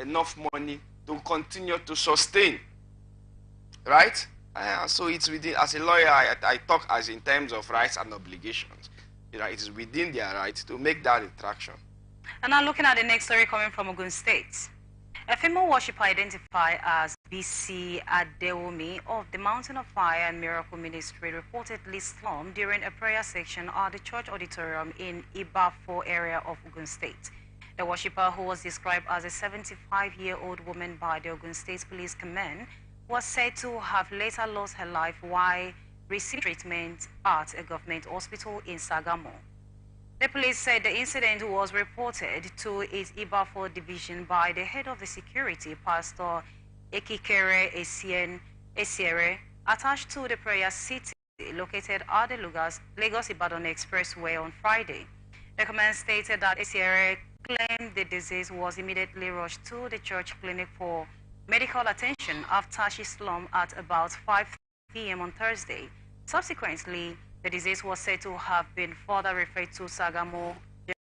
enough money to continue to sustain, right? So it's within, as a lawyer, I talk as in terms of rights and obligations. You know, it is within their right to make that attraction. And now looking at the next story coming from Ogun State. A female worshipper identified as BC Adeomi of the Mountain of Fire and Miracle Ministry reportedly slumped during a prayer section at the church auditorium in Ibafo area of Ogun State. The worshipper, who was described as a 75-year-old woman by the Ogun State Police Command, was said to have later lost her life while receiving treatment at a government hospital in Sagamo. The police said the incident was reported to its Ibafo division by the head of the security, Pastor Ekikere Esiere, attached to the prayer city located at the Lagos-Ibadan Expressway on Friday. The command stated that Esiere claimed the disease was immediately rushed to the church clinic for medical attention after she slumped at about 5 p.m. on Thursday. Subsequently, the disease was said to have been further referred to Sagamo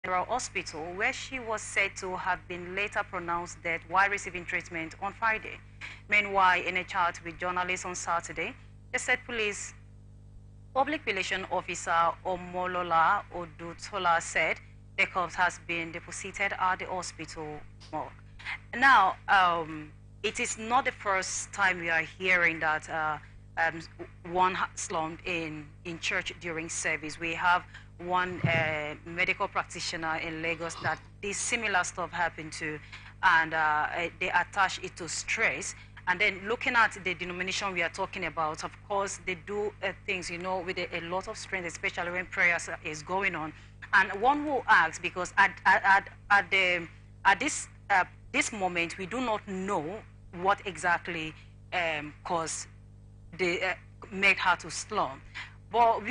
General Hospital, where she was said to have been later pronounced dead while receiving treatment on Friday. Meanwhile, in a chat with journalists on Saturday, the said police public relations officer Omolola Odutola said the corpse has been deposited at the hospital morgue. Now, it is not the first time we are hearing that one slumped in church during service. We have one medical practitioner in Lagos that this similar stuff happened to, and they attach it to stress. And then looking at the denomination we are talking about, of course, they do things, you know, with a lot of strength, especially when prayer is going on. And one will ask, because at this moment, we do not know what exactly caused made her to slump. But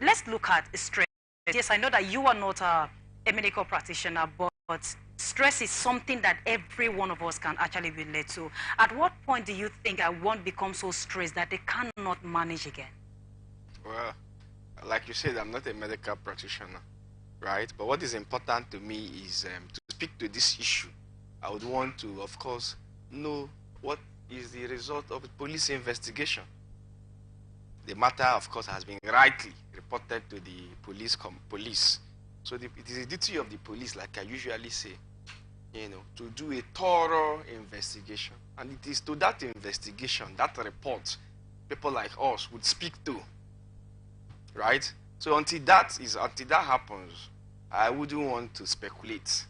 let's look at stress. Yes, I know that you are not a medical practitioner, but stress is something that every one of us can actually relate to. At what point do you think one becomes so stressed that they cannot manage again? Well, like you said, I'm not a medical practitioner, right? But what is important to me is to speak to this issue. I would want to, of course, know what is the result of the police investigation. The matter, of course, has been rightly reported to the police. So it is the duty of the police, like I usually say, you know, to do a thorough investigation. And it is to that investigation, that report, people like us would speak to, right? So until that happens, I wouldn't want to speculate,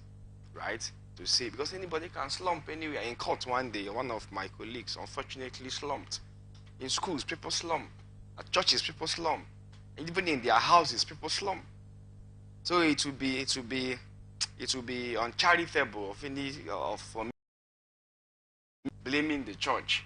right? To say, because anybody can slump anywhere. In court one day, one of my colleagues unfortunately slumped. In schools, people slump. At churches, people slump. And even in their houses, people slump. So it will be uncharitable for me blaming the church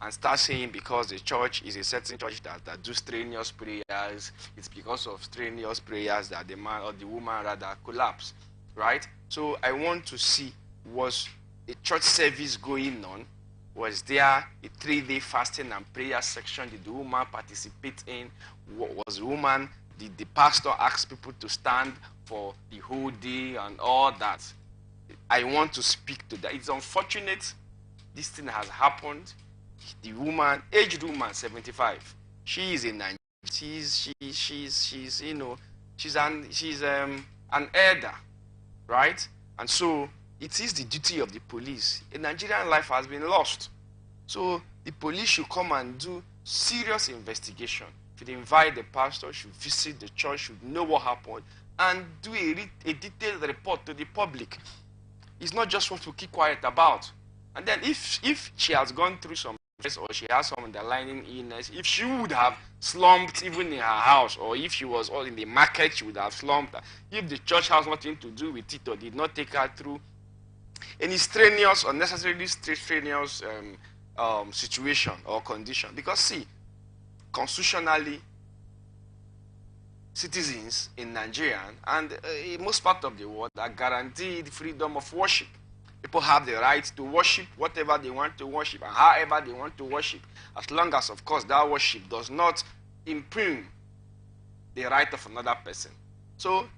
and start saying because the church is a certain church that do strenuous prayers, it's because of strenuous prayers that the man or the woman rather collapse, right? So I want to see, was a church service going on? Was there a 3-day fasting and prayer section? Did the woman participate in? Was the woman, did the pastor ask people to stand for the whole day and all that? I want to speak to that. It's unfortunate this thing has happened. The woman, aged woman, 75, she is in Nigeria. She's you know, she's an elder, right? And so it is the duty of the police. A Nigerian life has been lost. So the police should come and do serious investigation. Should invite the pastor, should visit the church, should know what happened, and do a detailed report to the public. It's not just what to keep quiet about. And then if she has gone through some stress or she has some underlying illness, if she would have slumped even in her house, or if she was all in the market, she would have slumped. If the church has nothing to do with it or did not take her through any strenuous, unnecessarily strenuous situation or condition. Because see, constitutionally, citizens in Nigeria and in most part of the world are guaranteed freedom of worship. People have the right to worship whatever they want to worship and however they want to worship, as long as, of course, that worship does not impugn the right of another person. So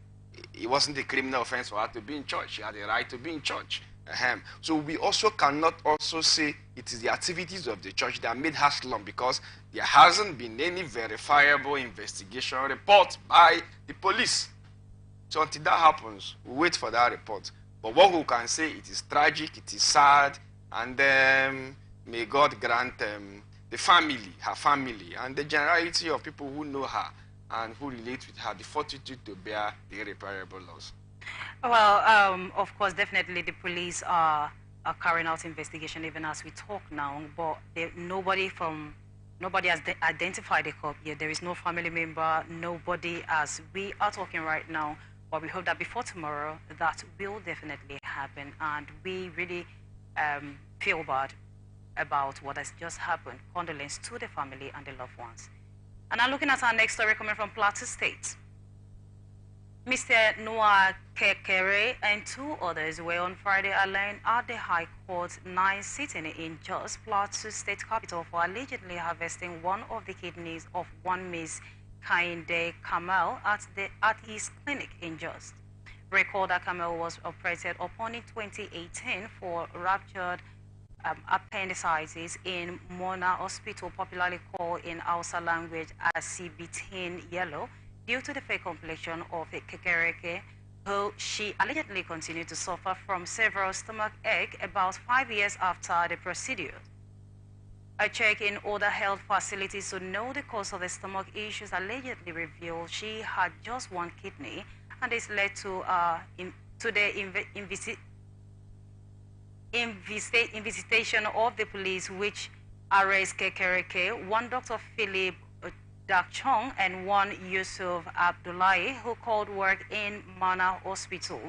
it wasn't a criminal offense for her to be in church. She had the right to be in church. So we also cannot also say it is the activities of the church that made her slum, because there hasn't been any verifiable investigation report by the police. So until that happens, we wait for that report. But what we can say, it is tragic, it is sad, and may God grant the family, her family, and the generality of people who know her and who relate with her, the fortitude to bear the irreparable loss. Well, of course, definitely the police are carrying out investigation even as we talk now, but nobody has identified the cop yet. There is no family member, nobody as we are talking right now. But we hope that before tomorrow, that will definitely happen. And we really feel bad about what has just happened. Condolence to the family and the loved ones. And now looking at our next story coming from Plateau State. Mr. Noah Kekere and two others were on Friday arraigned at the High Court 9 sitting in Jos, Plateau State capital, for allegedly harvesting one of the kidneys of one Miss Kainde Kamal at his clinic in Jos. Recall that Kamal was operated upon in 2018 for ruptured appendicitis in Mona Hospital, popularly called in Hausa language as CBT yellow, due to the fake complexion of Kekereke, who she allegedly continued to suffer from several stomach ache about 5 years after the procedure. A check in other health facilities to know the cause of the stomach issues allegedly revealed she had just one kidney, and this led to the investigation of the police, which arrested Kekereke, one Dr. Philip Dak Chong and one Yusuf Abdullahi, who called work in Mana Hospital.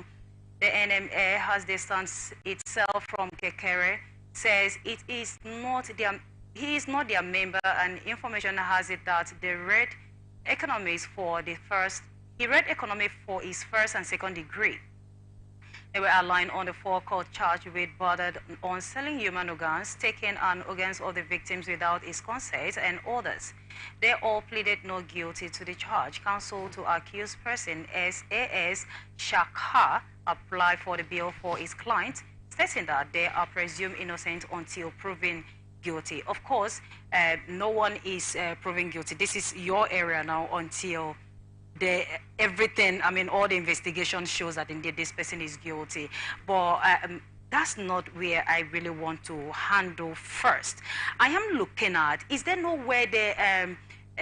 The NMA has distanced itself from Kekere, says he is not their member, and information has it that he read economics for his first and second degree. They were aligned on the four-count charge with bothered on selling human organs, taking an organs of the victims without his consent, and others. They all pleaded not guilty to the charge. Counsel to accused person SAS Shakha applied for the bail for his client, stating that they are presumed innocent until proven guilty. Of course, no one is proven guilty. This is your area now until everything, all the investigation shows that indeed this person is guilty. But that's not where I really want to handle first. I am looking at, is there no way the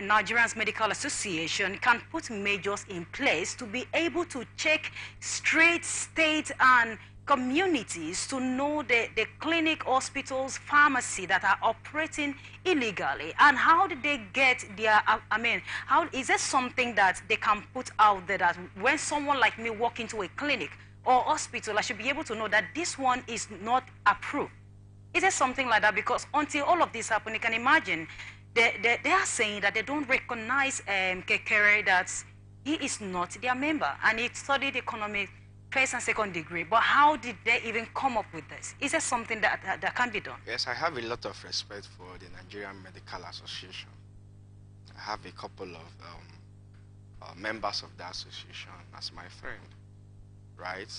Nigerian Medical Association can put measures in place to be able to check straight state and communities to know the clinic, hospitals, pharmacy that are operating illegally? And how did they get their, how is there something that they can put out there that when someone like me walk into a clinic or hospital, I should be able to know that this one is not approved? Is there something like that? Because until all of this happen, you can imagine they are saying that they don't recognize Kekere, that he is not their member, and he studied economics first and second degree. But how did they even come up with this? Is there something that can be done? Yes, I have a lot of respect for the Nigerian Medical Association. I have a couple of members of that association as my friend, right?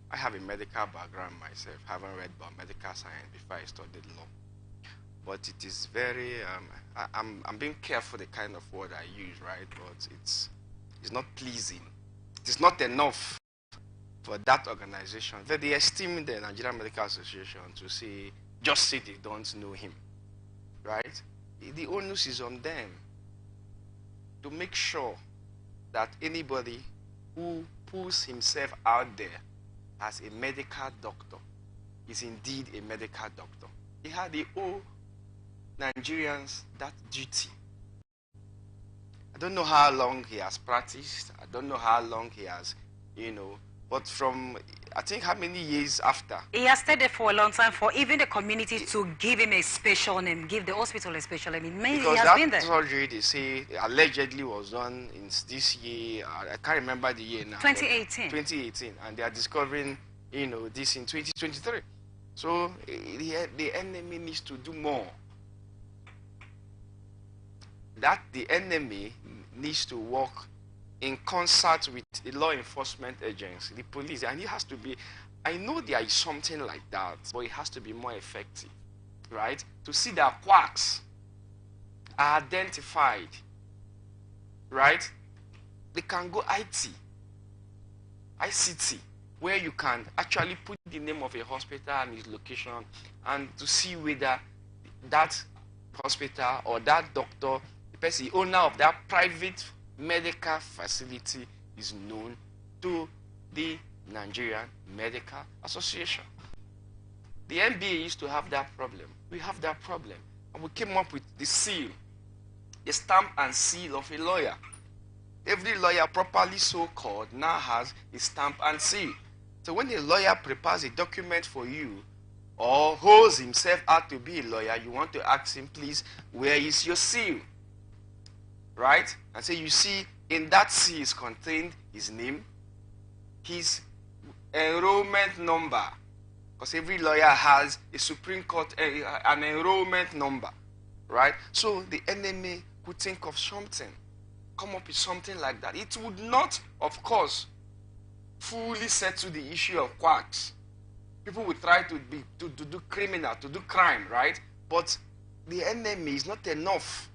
I have a medical background myself, haven't read biomedical science before I studied law. But it is very, I'm being careful the kind of word I use, right? But it's not pleasing. It is not enough for that organization that they esteem the Nigerian Medical Association to say, just say they don't know him, right? The onus is on them to make sure that anybody who pulls himself out there as a medical doctor is indeed a medical doctor. They owe Nigerians that duty. I don't know how long he has practiced. I don't know how long he has, but from, I think, how many years after? He has stayed there for a long time, for even the community to give him a special name, give the hospital a special name. Maybe because he has that been there. surgery, they say, allegedly was done in this year. I can't remember the year now. 2018. 2018. And they are discovering, this in 2023. So the enemy needs to do more. That the enemy needs to work in concert with the law enforcement agency, the police, and it has to be I know there is something like that, but it has to be more effective, right? To see that quacks are identified, right? They can go ICT, where you can actually put the name of a hospital and its location, and to see whether that hospital or that doctor, the person, the owner of that private medical facility, is known to the Nigerian Medical Association. The NBA used to have that problem. We have that problem. And we came up with the seal, the stamp and seal of a lawyer. Every lawyer, properly so called, now has a stamp and seal. So when a lawyer prepares a document for you, or holds himself out to be a lawyer, you want to ask him, please, where is your seal? Right? And so you see, in that seal is contained his name, his enrollment number, because every lawyer has a Supreme Court, an enrollment number, right? So the enemy could think of something, come up with something like that. It would not, of course, fully settle the issue of quacks. People will try to do criminal, to do crime, right? But the enemy is not enough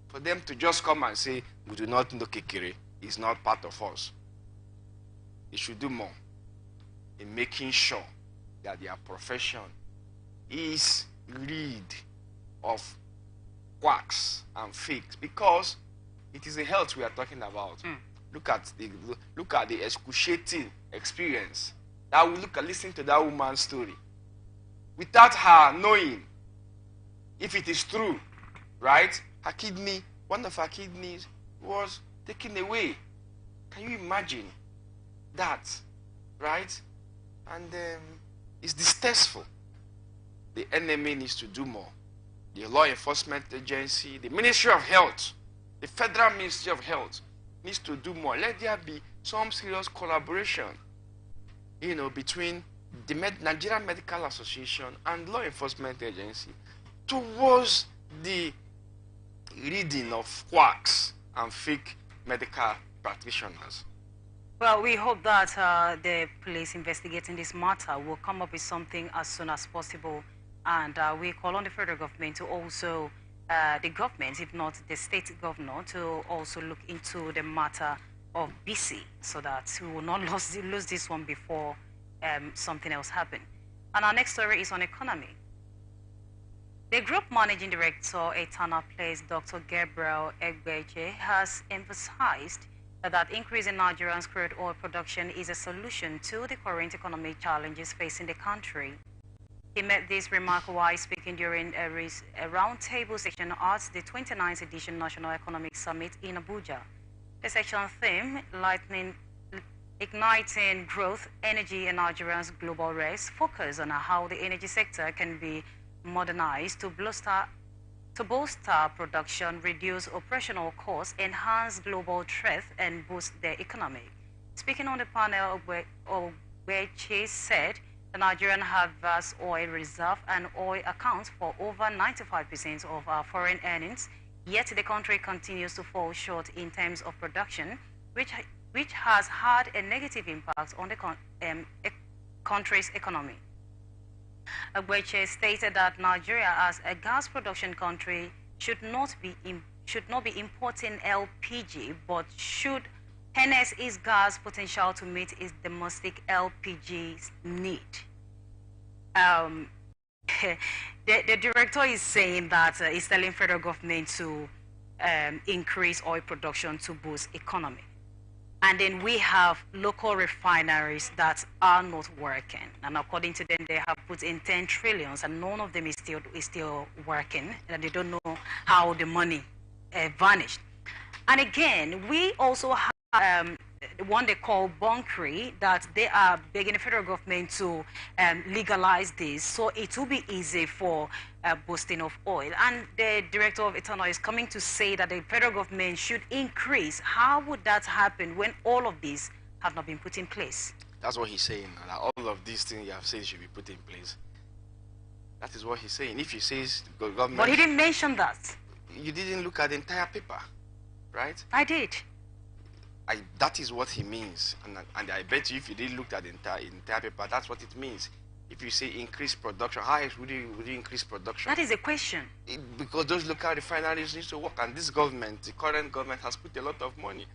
for them to just come and say, we do not know Kekere, it's not part of us. They should do more in making sure that their profession is rid of quacks and fakes, because it is the health we are talking about. Look at the excruciating experience that we listen to that woman's story without her knowing if it is true, right? Her kidney, one of her kidneys was taken away. Can you imagine that, right? And it's distasteful. The enemy needs to do more. The law enforcement agency, the Ministry of Health, the Federal Ministry of Health needs to do more. Let there be some serious collaboration, between the Nigerian Medical Association and law enforcement agency towards the reading of quacks and fake medical practitioners. Well, we hope that the police investigating this matter will come up with something as soon as possible, and we call on the federal government to also, the government, if not the state governor, to also look into the matter of BC, so that we will not lose this one before something else happens. And our next story is on economy. The group managing director, Etana Place, Dr. Gabriel Egbeje, has emphasized that increasing Nigeria's crude oil production is a solution to the current economic challenges facing the country. He made this remark while speaking during a roundtable session at the 29th edition National Economic Summit in Abuja. The session theme, Igniting Growth, Energy and Nigeria's Global Race, focused on how the energy sector can be modernized to bolster production, reduce operational costs, enhance global trade, and boost the economy. Speaking on the panel, Ogbeche said the Nigerian have vast oil reserve, and oil accounts for over 95% of our foreign earnings, yet the country continues to fall short in terms of production, which has had a negative impact on the country's economy. Ogbeche stated that Nigeria, as a gas production country, should not be importing LPG, but should harness its gas potential to meet its domestic LPG need. The director is saying that he's telling federal government to increase oil production to boost economy. And then we have local refineries that are not working. And according to them, they have put in 10 trillions and none of them is still working. And they don't know how the money vanished. And again, we also have one they call bunkering, that they are begging the federal government to legalize this, so it will be easy for boosting of oil. And the director of ethanol is coming to say that the federal government should increase. How would that happen when all of these have not been put in place? That's what he's saying. That all of these things you have said should be put in place. That is what he's saying. If he says the government... But he didn't mention that. You didn't look at the entire paper, right? I did. that is what he means, and I bet you if you did look at the entire paper, that's what it means. If you say increase production, how would you increase production? That is a question. Because those local refineries need to work, and this government, the current government, has put a lot of money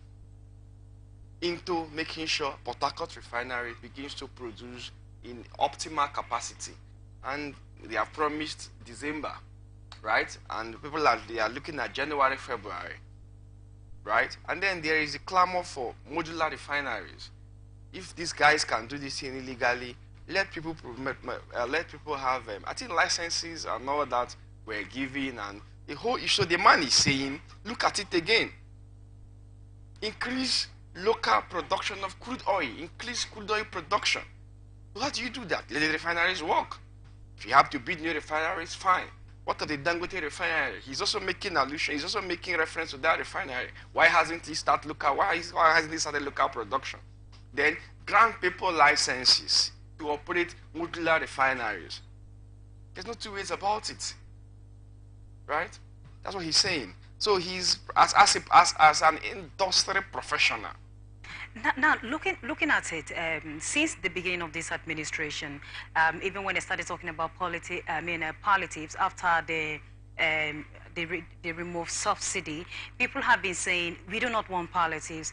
into making sure Port Harcourt refinery begins to produce in optimal capacity, and they have promised December, right? And people they are looking at January, February, right? And then there is a clamor for modular refineries. If these guys can do this thing illegally, let people have I think licenses and all that were given, and the whole issue. The man is saying, look at it again. Increase local production of crude oil. Increase crude oil production. How do you do that? Let the refineries work. If you have to build new refineries, fine. What of the Dangote refinery? He's also making allusion. He's also making reference to that refinery. Why hasn't he started local? Why hasn't he started local production? Then grant people licenses to operate modular refineries. There's no two ways about it, right? That's what he's saying. So he's as an industry professional. Now looking at it, since the beginning of this administration, even when they started talking about palliatives after they removed subsidy, people have been saying we do not want palliatives.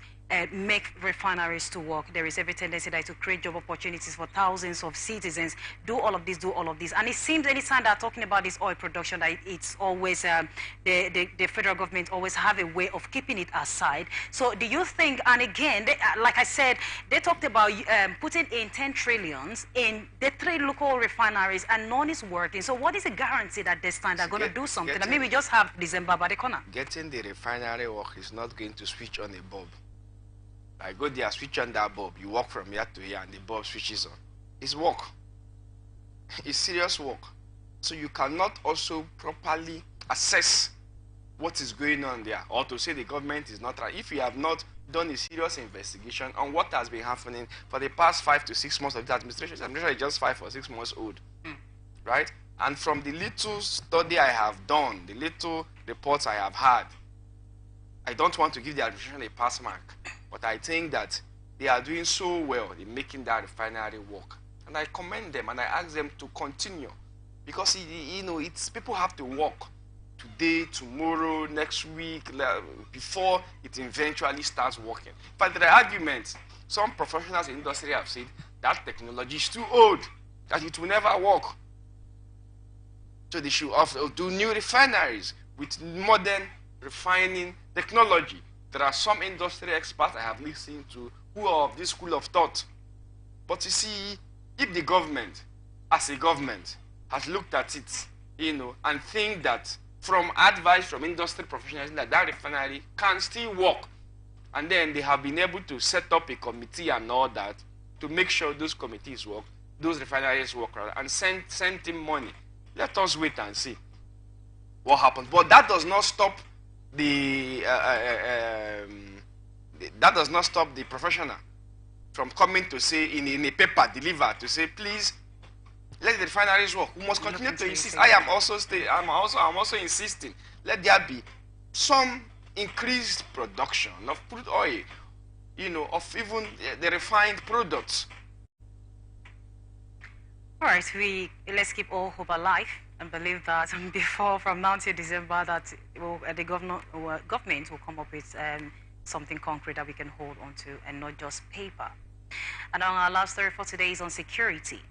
Make refineries to work. There is every tendency that to create job opportunities for thousands of citizens. Do all of this, do all of this. And it seems anytime they're talking about this oil production, that it's always, the federal government always have a way of keeping it aside. So do you think, and again, like I said, they talked about putting in 10 trillions in the 3 local refineries and none is working. So what is the guarantee that this time they're going to do something? I mean, we just have December by the corner. Getting the refinery work is not going to switch on a bulb. I go there, switch on that bulb. You walk from here to here, and the bulb switches on. It's work. It's serious work. So you cannot also properly assess what is going on there, or to say the government is not right. If you have not done a serious investigation on what has been happening for the past 5 to 6 months of the administration, I'm sure it's just 5 or 6 months old, right? And from the little study I have done, the little reports I have had, I don't want to give the administration a pass mark. But I think that they are doing so well in making that refinery work. And I commend them and I ask them to continue. Because, it's people have to work today, tomorrow, next week, before it eventually starts working. But the argument, some professionals in the industry have said that technology is too old, that it will never work. So they should do new refineries with modern refining technology. There are some industry experts I have listened to who are of this school of thought. But you see, if the government, as a government, has looked at it, and think that from advice from industry professionals that refinery can still work, and then they have been able to set up a committee and all that to make sure those committees work, those refineries work, and send him money. Let us wait and see what happens. But that does not stop the professional from coming to say in a paper delivered to say, please let the refineries work. We must continue to insist. I'm also insisting. Let there be some increased production of crude oil, of even the refined products. All right, let's keep all hope alive and believe that from now till December that the government will come up with something concrete that we can hold on to and not just paper. And our last story for today is on security.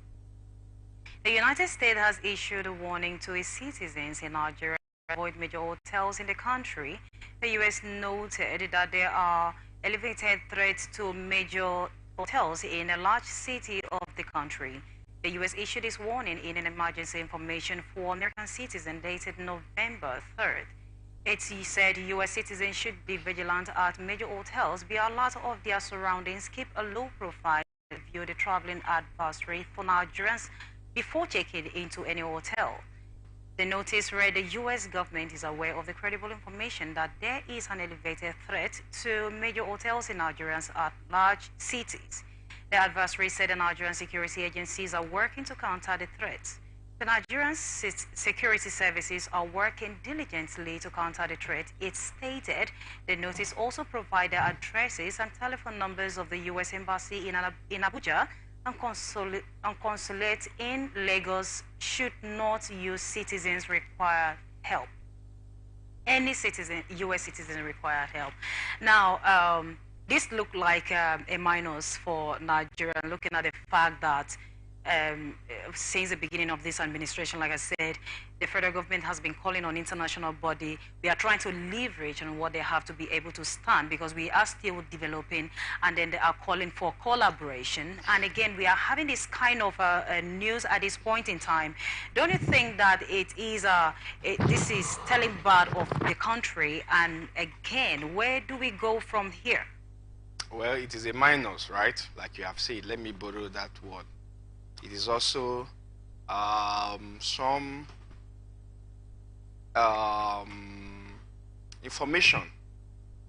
The United States has issued a warning to its citizens in Nigeria to avoid major hotels in the country. The U.S. noted that there are elevated threats to major hotels in a large city of the country. The U.S. issued this warning in an emergency information for American citizens dated November 3rd. It said U.S. citizens should be vigilant at major hotels, be alert of their surroundings, keep a low profile, view the traveling adversary for Nigerians before checking into any hotel. The notice read the U.S. government is aware of the credible information that there is an elevated threat to major hotels in Nigerians at large cities. The adversary said the Nigerian security agencies are working to counter the threats. The Nigerian security services are working diligently to counter the threat. It stated the notice also provided addresses and telephone numbers of the U.S. Embassy in Abuja and consulate in Lagos should not use citizens require help. Any citizen, U.S. citizen required help. Now, this looked like a minus for Nigeria, looking at the fact that since the beginning of this administration, like I said, the federal government has been calling on international body. We are trying to leverage on what they have to be able to stand because we are still developing, and then they are calling for collaboration. And again, we are having this kind of news at this point in time. Don't you think that it is this is telling bad of the country? And again, where do we go from here? Well, it is a minus, right? Like you have said, let me borrow that word. It is also some information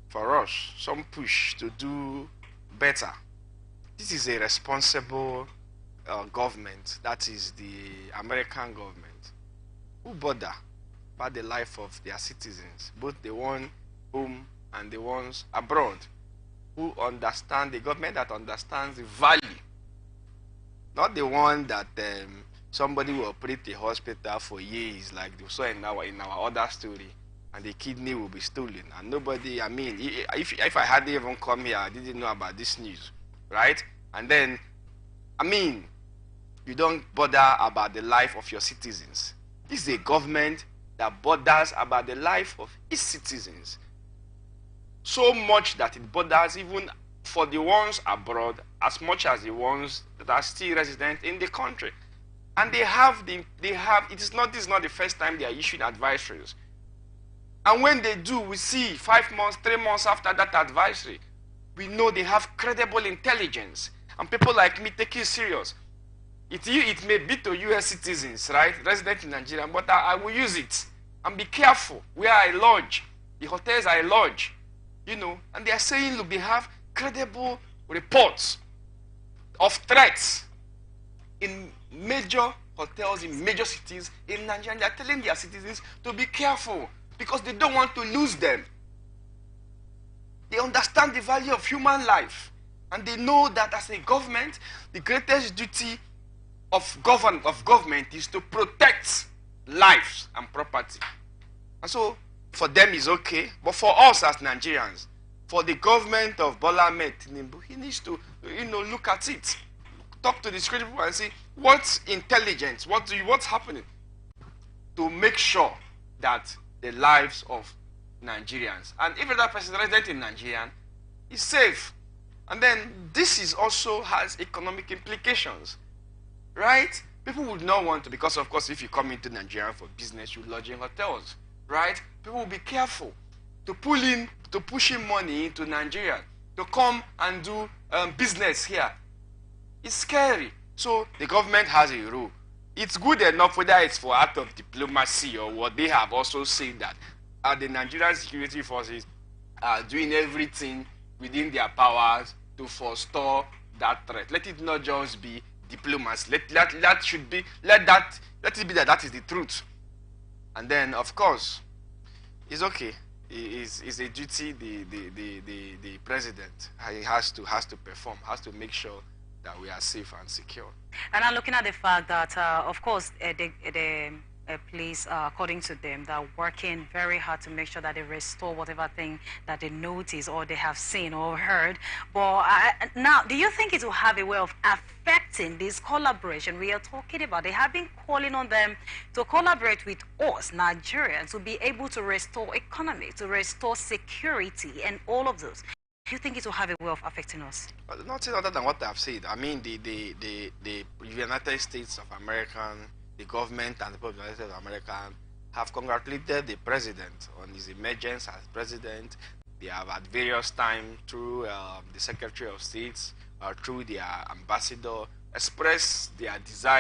for us, some push to do better. This is a responsible government, that is the American government, who bother about the life of their citizens, both the one home and the ones abroad, who understand, the government that understands the value. Not the one that somebody will operate a hospital for years, like we saw in our other story, and the kidney will be stolen, and nobody. I mean, if I hadn't even come here, I didn't know about this news, right? And then, I mean, you don't bother about the life of your citizens. This is a government that bothers about the life of its citizens, so much that it bothers even for the ones abroad as much as the ones that are still resident in the country. And this is not the first time they are issuing advisories. And when they do, we see 5 months, 3 months after that advisory, we know they have credible intelligence, and people like me take it serious. It may be to US citizens, right, resident in Nigeria, but I will use it and be careful where I lodge, the hotels I lodge, you know. And they are saying, look, they have credible reports of threats in major hotels in major cities in Nigeria. They are telling their citizens to be careful because they don't want to lose them. They understand the value of human life, and they know that as a government, the greatest duty of government is to protect lives and property. And so for them it's okay, but for us as Nigerians, for the government of Bola Ahmed Tinubu, he needs to, look at it, talk to the security people and say, what's intelligence, what's happening, to make sure that the lives of Nigerians, and if that person resident in Nigeria, is safe. And then this also has economic implications, right? People would not want to, because of course if you come into Nigeria for business, you lodge in hotels, right? People will be careful to push in money into Nigeria, to come and do business here. It's scary. So the government has a role. It's good enough, whether it's for act of diplomacy or what, they have also said that the Nigerian security forces are doing everything within their powers to forestall that threat. Let it not just be diplomacy. Let it be that is the truth. And then of course, it's okay. It's a duty the president has to perform, has to make sure that we are safe and secure. And I'm looking at the fact that, of course, the police, according to them, they're working very hard to make sure that they restore whatever thing that they notice or they have seen or heard. But now, do you think it will have a way of affecting this collaboration we are talking about? They have been calling on them to collaborate with us, Nigerians, to be able to restore economy, to restore security, and all of those. Do you think it will have a way of affecting us? Nothing other than what I've said. I mean, the United States of America, the government and the people of the United States of America have congratulated the president on his emergence as president. They have at various times through the Secretary of State, through their ambassador, expressed their desire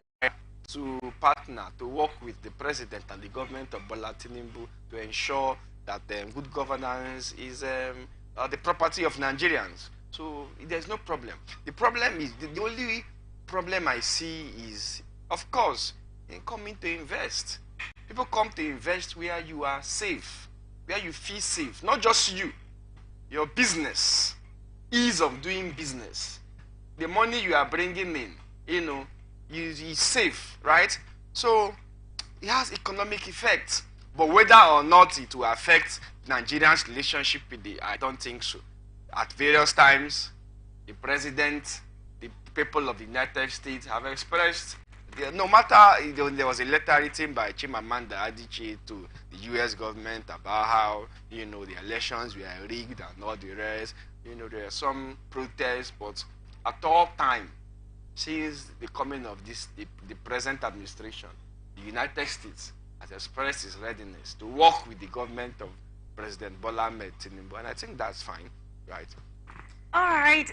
to partner, to work with the president and the government of Bola Tinubu to ensure that good governance is the property of Nigerians. So there's no problem. The problem is, the only problem I see is, of course, in coming to invest. People come to invest where you are safe, where you feel safe. Not just you, your business, ease of doing business. The money you are bringing in, is safe, right? So it has economic effects. But whether or not it will affect Nigerians' relationship with I don't think so. At various times, the president, the people of the United States have expressed, no matter, there was a letter written by Chimamanda Adichie to the US government about how, the elections were rigged and all the rest. There are some protests, but at all time, since the coming of the present administration, the United States has expressed its readiness to work with the government of President Bola Ahmed Tinubu, and I think that's fine, right? All right.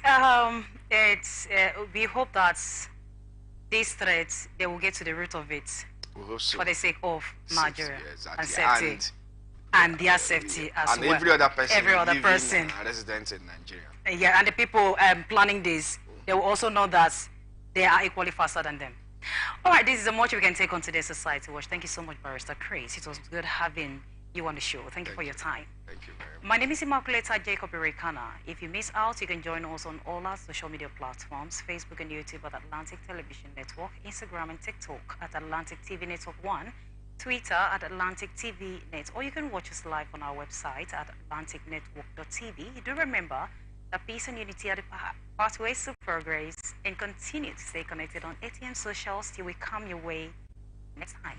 We hope that these threats, they will get to the root of it. We hope so. For the sake of Nigeria and exactly. safety, and their safety as and well. Every other person resident in Nigeria. Yeah, and the people planning this, they will also know that they are equally faster than them. All right, this is the much we can take on today's Society Watch. Thank you so much, Barrister Chris. It was good having you on the show. Thank you for your time. Thank you very much. My name is Immaculata Jacob Irekana. If you miss out, you can join us on all our social media platforms, Facebook and YouTube at Atlantic Television Network, Instagram and TikTok at Atlantic TV Network 1, Twitter at Atlantic TV Net, or you can watch us live on our website at atlanticnetwork.tv. Do remember that peace and unity are the pathways to progress, and continue to stay connected on ATM Socials till we come your way next time.